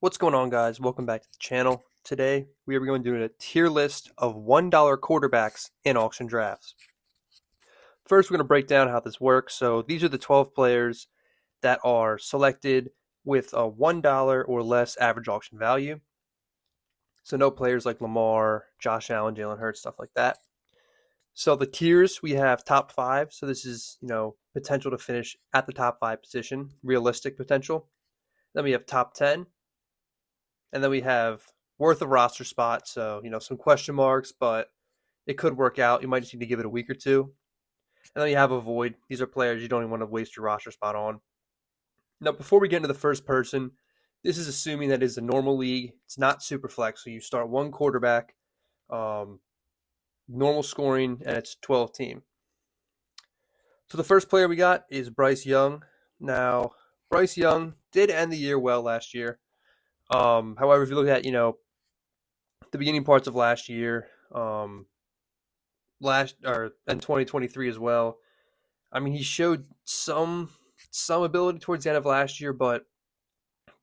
What's going on, guys? Welcome back to the channel. Today, we are going to do a tier list of $1 quarterbacks in auction drafts. First, we're going to break down how this works. So, these are the 12 players that are selected with a $1 or less average auction value. So, no players like Lamar, Josh Allen, Jalen Hurts, stuff like that. So, the tiers we have top five. So, this is, potential to finish at the top five position, realistic potential. Then we have top 10. And then we have worth a roster spot. So, some question marks, but it could work out. You might just need to give it a week or two. And then you have a void. These are players you don't even want to waste your roster spot on. Now, before we get into the first person, this is assuming that it's a normal league. It's not super flex. So you start one quarterback, normal scoring, and it's 12 team. So the first player we got is Bryce Young. Now, Bryce Young did end the year well last year. However, if you look at, the beginning parts of last year, and 2023 as well, I mean, he showed some ability towards the end of last year, but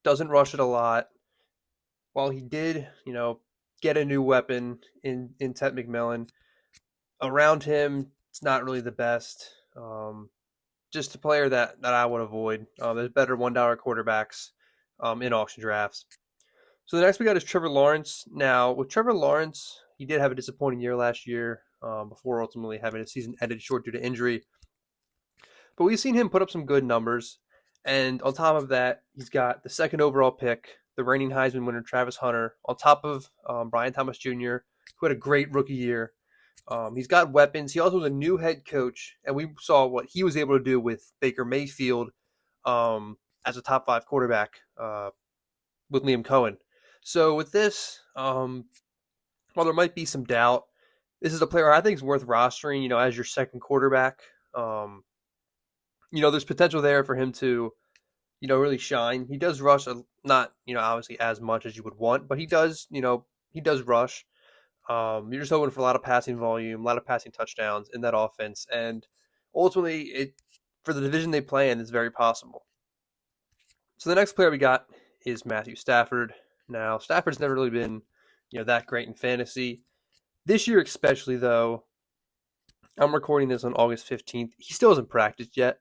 doesn't rush it a lot. While he did, get a new weapon in Ted McMillan, around him, it's not really the best. Just a player that I would avoid. There's better $1 quarterbacks in auction drafts. So the next we got is Trevor Lawrence. Now, with Trevor Lawrence, he did have a disappointing year last year before ultimately having his season ended short due to injury. But we've seen him put up some good numbers. And on top of that, he's got the second overall pick, the reigning Heisman winner, Travis Hunter, on top of Brian Thomas Jr., who had a great rookie year. He's got weapons. He also was a new head coach, and we saw what he was able to do with Baker Mayfield as a top five quarterback with Liam Cohen. So with this, while there might be some doubt, this is a player I think is worth rostering, as your second quarterback. There's potential there for him to, really shine. He does rush, not, obviously as much as you would want, but he does rush. You're just hoping for a lot of passing volume, a lot of passing touchdowns in that offense. And ultimately, for the division they play in, it's very possible. So the next player we got is Matthew Stafford. Now, Stafford's never really been, that great in fantasy. This year especially, though, I'm recording this on August 15th. He still hasn't practiced yet.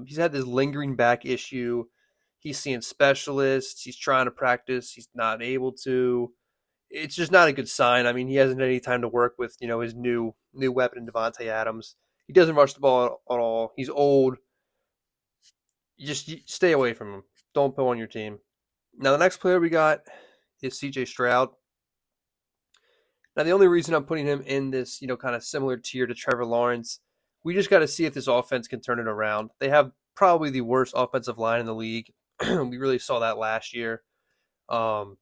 He's had this lingering back issue. He's seeing specialists. He's trying to practice. He's not able to. It's just not a good sign. I mean, he hasn't had any time to work with, his new weapon, Devontae Adams. He doesn't rush the ball at all. He's old. You stay away from him. Don't put him on your team. Now, the next player we got is C.J. Stroud. Now, the only reason I'm putting him in this, kind of similar tier to Trevor Lawrence, we just got to see if this offense can turn it around. They have probably the worst offensive line in the league. We really saw that last year. The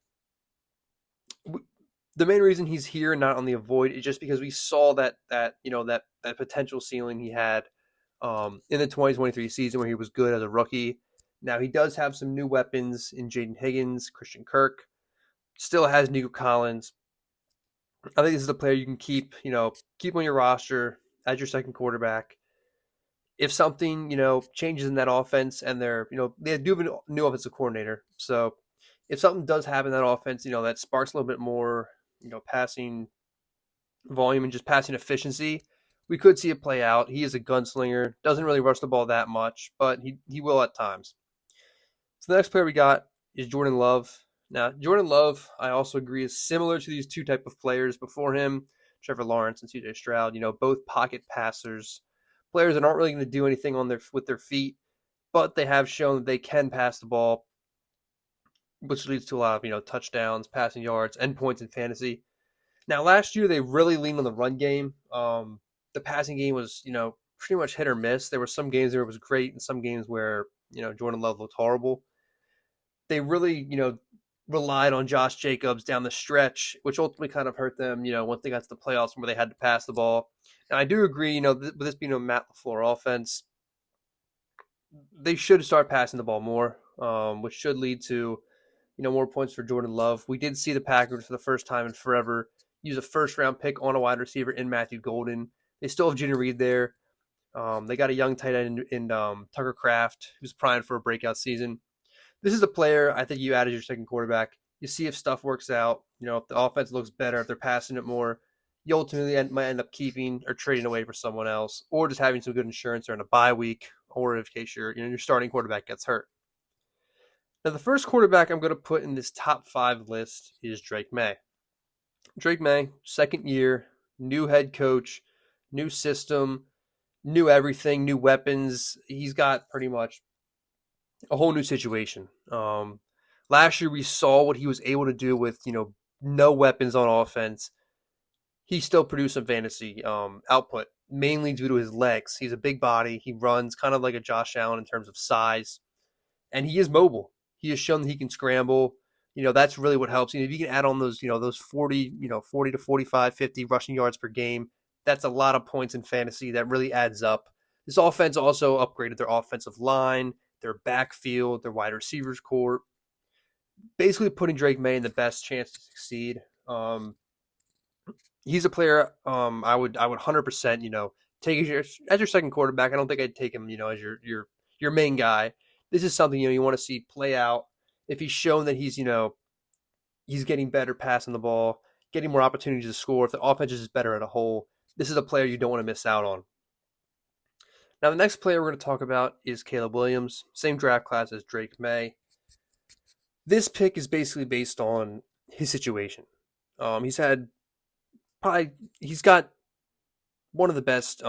main reason he's here, not on the avoid, is just because we saw that potential ceiling he had in the 2023 season where he was good as a rookie. Now, he does have some new weapons in Jaden Higgins, Christian Kirk, still has Nico Collins. I think this is a player you can keep on your roster as your second quarterback. If something, changes in that offense and they do have a new offensive coordinator. So if something does happen in that offense, that sparks a little bit more, passing volume and just passing efficiency, we could see it play out. He is a gunslinger, doesn't really rush the ball that much, but he will at times. So the next player we got is Jordan Love. Now, Jordan Love, I also agree, is similar to these two type of players before him, Trevor Lawrence and C.J. Stroud. Both pocket passers, players that aren't really going to do anything with their feet, but they have shown that they can pass the ball, which leads to a lot of touchdowns, passing yards, and points in fantasy. Now, last year they really leaned on the run game. The passing game was pretty much hit or miss. There were some games where it was great, and some games where Jordan Love looked horrible. They really relied on Josh Jacobs down the stretch, which ultimately kind of hurt them, once they got to the playoffs where they had to pass the ball. And I do agree, with this being a Matt LaFleur offense, they should start passing the ball more, which should lead to, more points for Jordan Love. We did see the Packers for the first time in forever use a first-round pick on a wide receiver in Matthew Golden. They still have Junior Reed there. They got a young tight end in Tucker Kraft, who's primed for a breakout season. This is a player I think you add as your second quarterback. You see if stuff works out. If the offense looks better, if they're passing it more, you ultimately might end up keeping or trading away for someone else, or just having some good insurance during a bye week, or in case your starting quarterback gets hurt. Now, the first quarterback I'm going to put in this top 5 list is Drake May. Drake May, second year, new head coach, new system, new everything, new weapons. He's got pretty much a whole new situation. Last year we saw what he was able to do with no weapons on offense. He still produced some fantasy output, mainly due to his legs. He's a big body. He runs kind of like a Josh Allen in terms of size, and he is mobile. He has shown that he can scramble. That's really what helps. If you can add on those 40, 40 to 45, 50 rushing yards per game, that's a lot of points in fantasy. That really adds up. This offense also upgraded their offensive line, their backfield, their wide receivers core, basically putting Drake May in the best chance to succeed. He's a player I would 100% take as your second quarterback. I don't think I'd take him as your main guy. This is something you want to see play out. If he's shown that he's getting better passing the ball, getting more opportunities to score, if the offense is better at a whole, this is a player you don't want to miss out on. Now, the next player we're going to talk about is Caleb Williams, same draft class as Drake May. This pick is basically based on his situation. He's got one of the best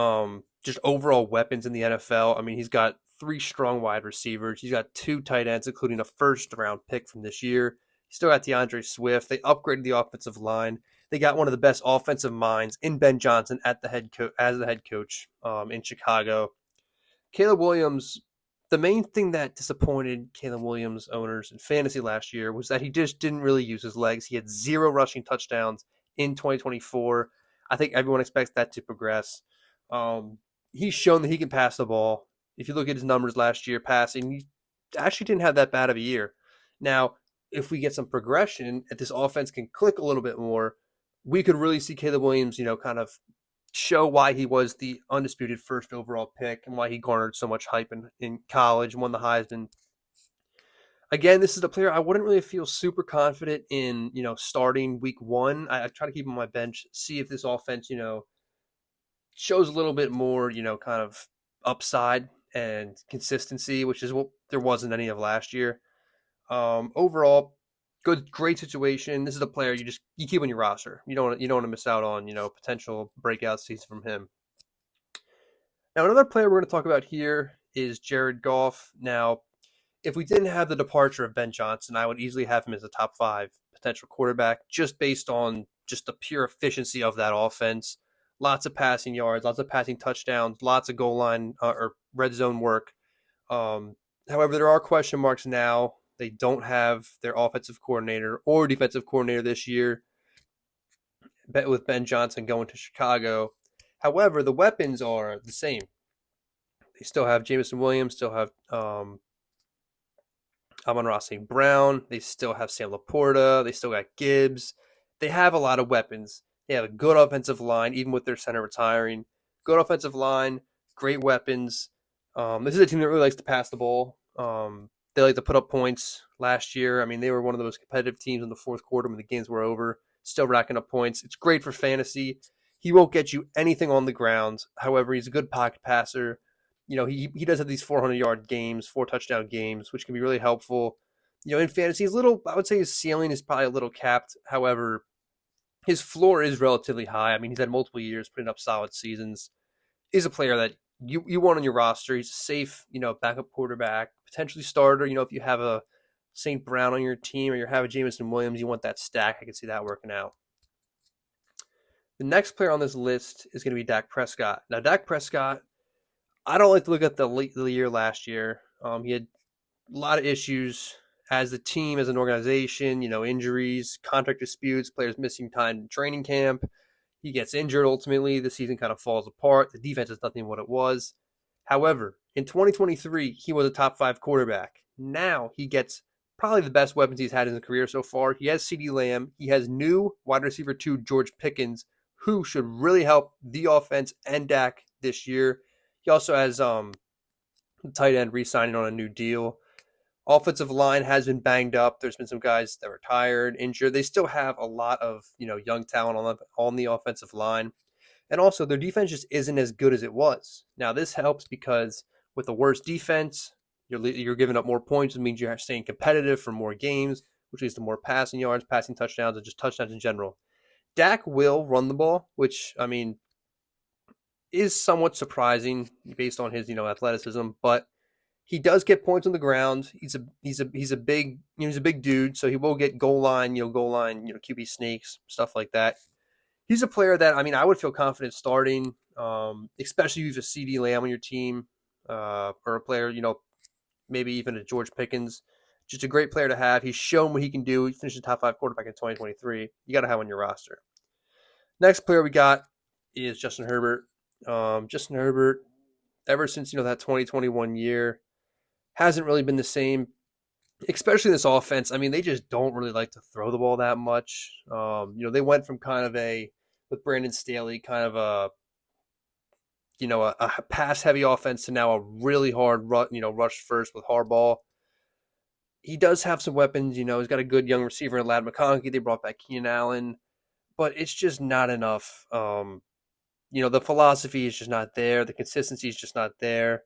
just overall weapons in the NFL. I mean, he's got 3 strong wide receivers. He's got 2 tight ends, including a first-round pick from this year. He's still got DeAndre Swift. They upgraded the offensive line. They got one of the best offensive minds in Ben Johnson as the head coach in Chicago. Caleb Williams, the main thing that disappointed Caleb Williams owners in fantasy last year was that he just didn't really use his legs. He had 0 rushing touchdowns in 2024. I think everyone expects that to progress. He's shown that he can pass the ball. If you look at his numbers last year passing, he actually didn't have that bad of a year. Now, if we get some progression, if this offense can click a little bit more, we could really see Caleb Williams, kind of show why he was the undisputed first overall pick and why he garnered so much hype in college and won the Heisman. Again, this is a player I wouldn't really feel super confident in, starting week 1. I try to keep him on my bench, see if this offense, shows a little bit more, kind of upside and consistency, which is what there wasn't any of last year. Overall, great situation. This is a player you keep on your roster. You don't want to miss out on, potential breakout season from him. Now, another player we're going to talk about here is Jared Goff. Now, if we didn't have the departure of Ben Johnson, I would easily have him as a top 5 potential quarterback, just based on just the pure efficiency of that offense. Lots of passing yards, lots of passing touchdowns, lots of goal line or red zone work. However, there are question marks now. They don't have their offensive coordinator or defensive coordinator this year, with Ben Johnson going to Chicago. However, the weapons are the same. They still have Jameson Williams, still have Amon-Ra St. Brown. They still have Sam Laporta. They still got Gibbs. They have a lot of weapons. They have a good offensive line, even with their center retiring. Good offensive line, great weapons. This is a team that really likes to pass the ball. They like to put up points. Last year, I mean, they were one of the most competitive teams in the fourth quarter when the games were over, still racking up points. It's great for fantasy. He won't get you anything on the ground. However, he's a good pocket passer. He does have these 400-yard games, 4 touchdown games, which can be really helpful. In fantasy, I would say his ceiling is probably a little capped. However, his floor is relatively high. I mean, he's had multiple years putting up solid seasons. He's a player that you want on your roster. He's a safe, backup quarterback, potentially starter. If you have a St. Brown on your team or you have a Jameson Williams, you want that stack. I can see that working out. The next player on this list is going to be Dak Prescott. Now, Dak Prescott, I don't like to look at the year last year. He had a lot of issues as a team, as an organization, injuries, contract disputes, players missing time in training camp. He gets injured ultimately. The season kind of falls apart. The defense is nothing what it was. However, in 2023, he was a top 5 quarterback. Now he gets probably the best weapons he's had in his career so far. He has CeeDee Lamb. He has new wide receiver 2, George Pickens, who should really help the offense and Dak this year. He also has tight end re-signing on a new deal. Offensive line has been banged up. There's been some guys that were tired, injured. They still have a lot of young talent on the offensive line, and also their defense just isn't as good as it was. Now this helps because with the worst defense, you're giving up more points. It means you're staying competitive for more games, which leads to more passing yards, passing touchdowns, and just touchdowns in general. Dak will run the ball, which I mean is somewhat surprising based on his athleticism, but he does get points on the ground. He's a big dude, so he will get goal line, QB sneaks, stuff like that. He's a player that I would feel confident starting, especially if you have a CD Lamb on your team, or a player, maybe even a George Pickens. Just a great player to have. He's shown what he can do. He finished the top 5 quarterback in 2023. You got to have on your roster. Next player we got is Justin Herbert. Justin Herbert, ever since that 2021 year, hasn't really been the same, especially this offense. I mean, they just don't really like to throw the ball that much. They went from kind of with Brandon Staley, kind of a pass heavy offense to now a really hard rush first with Harbaugh. He does have some weapons. He's got a good young receiver in Ladd McConkey. They brought back Keenan Allen, but it's just not enough. The philosophy is just not there. The consistency is just not there.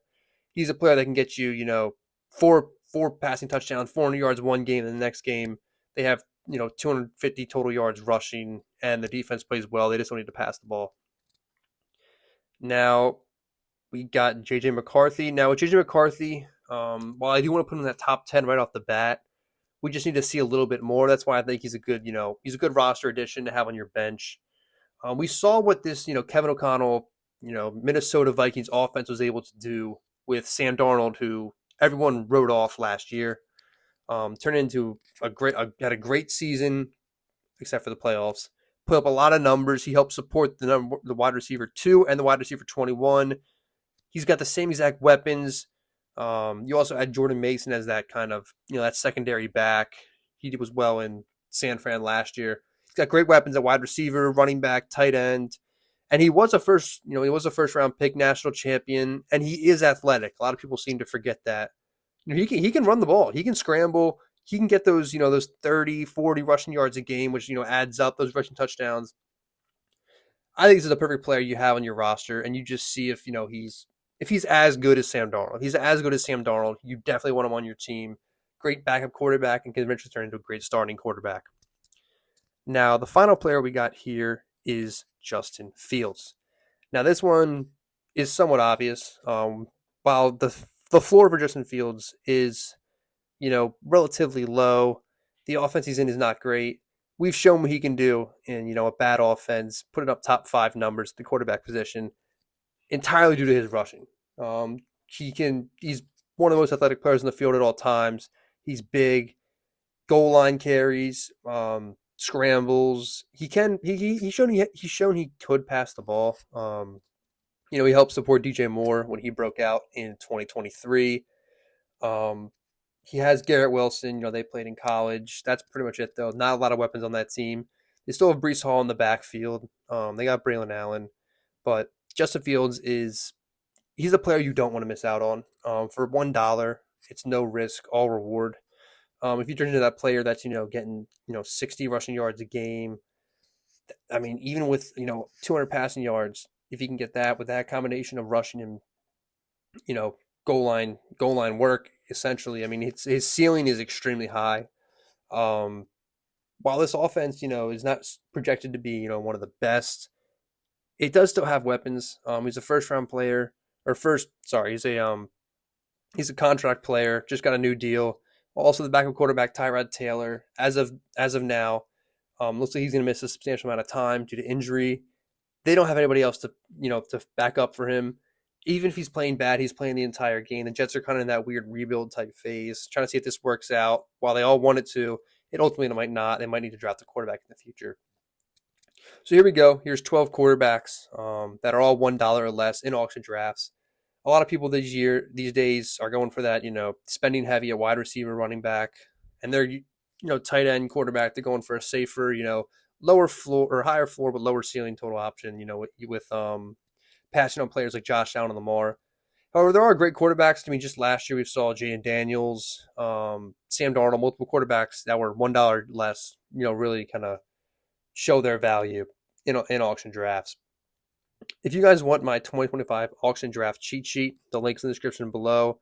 He's a player that can get you, four passing touchdowns, 400 yards one game, and the next game they have, 250 total yards rushing, and the defense plays well. They just don't need to pass the ball. Now, we got J.J. McCarthy. Now, with J.J. McCarthy, while I do want to put him in that top 10 right off the bat, we just need to see a little bit more. That's why I think he's a good roster addition to have on your bench. We saw what this, Kevin O'Connell, Minnesota Vikings offense was able to do with Sam Darnold, who everyone wrote off last year. Turned into had a great season, except for the playoffs. Put up a lot of numbers. He helped support the wide receiver 2 and the wide receiver 21. He's got the same exact weapons. You also had Jordan Mason as that kind of, that secondary back. He was well in San Fran last year. He's got great weapons at wide receiver, running back, tight end. And he was a first round pick, national champion, and he is athletic. A lot of people seem to forget that. He can run the ball. He can scramble. He can get those 30, 40 rushing yards a game, which adds up, those rushing touchdowns. I think this is a perfect player you have on your roster, and you just see if he's as good as Sam Darnold. If he's as good as Sam Darnold, you definitely want him on your team. Great backup quarterback, and can eventually turn into a great starting quarterback. Now, the final player we got here is Justin Fields. Now, this one is somewhat obvious. While the floor for Justin Fields is, relatively low, the offense he's in is not great. We've shown what he can do in, a bad offense, putting up top 5 numbers at the quarterback position, entirely due to his rushing. He's one of the most athletic players in the field at all times. He's big, goal line carries, scrambles. He's shown he could pass the ball. He helped support DJ Moore when he broke out in 2023. He has Garrett Wilson. They played in college. That's pretty much it, though. Not a lot of weapons on that team. They still have Breece Hall in the backfield. They got Braylon Allen. But Justin Fields he's a player you don't want to miss out on. For $1, it's no risk, all reward. If you turn into that player that's, getting, 60 rushing yards a game, I mean, even with, 200 passing yards, if you can get that with that combination of rushing and, goal line work, essentially, I mean, his ceiling is extremely high. While this offense, is not projected to be, one of the best, it does still have weapons. He's a first round player, he's a contract player, just got a new deal. Also, the backup quarterback, Tyrod Taylor, as of now, looks like he's going to miss a substantial amount of time due to injury. They don't have anybody else to back up for him. Even if he's playing bad, he's playing the entire game. The Jets are kind of in that weird rebuild type phase, trying to see if this works out. While they all want it to, it ultimately might not. They might need to draft a quarterback in the future. So here we go. Here's 12 quarterbacks that are all $1 or less in auction drafts. A lot of people these days are going for that, spending heavy at wide receiver, running back, and they're, tight end, quarterback. They're going for a safer, lower floor or higher floor but lower ceiling total option, with passing on players like Josh Allen and Lamar. However, there are great quarterbacks. I mean, just last year we saw Jaden Daniels, Sam Darnold, multiple quarterbacks that were $1 less. Really kind of show their value in auction drafts. If you guys want my 2025 auction draft cheat sheet, the link's in the description below.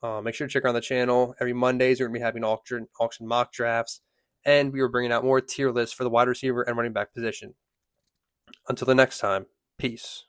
Make sure to check out the channel. Every Mondays, we're going to be having auction mock drafts, and we are bringing out more tier lists for the wide receiver and running back position. Until the next time, peace.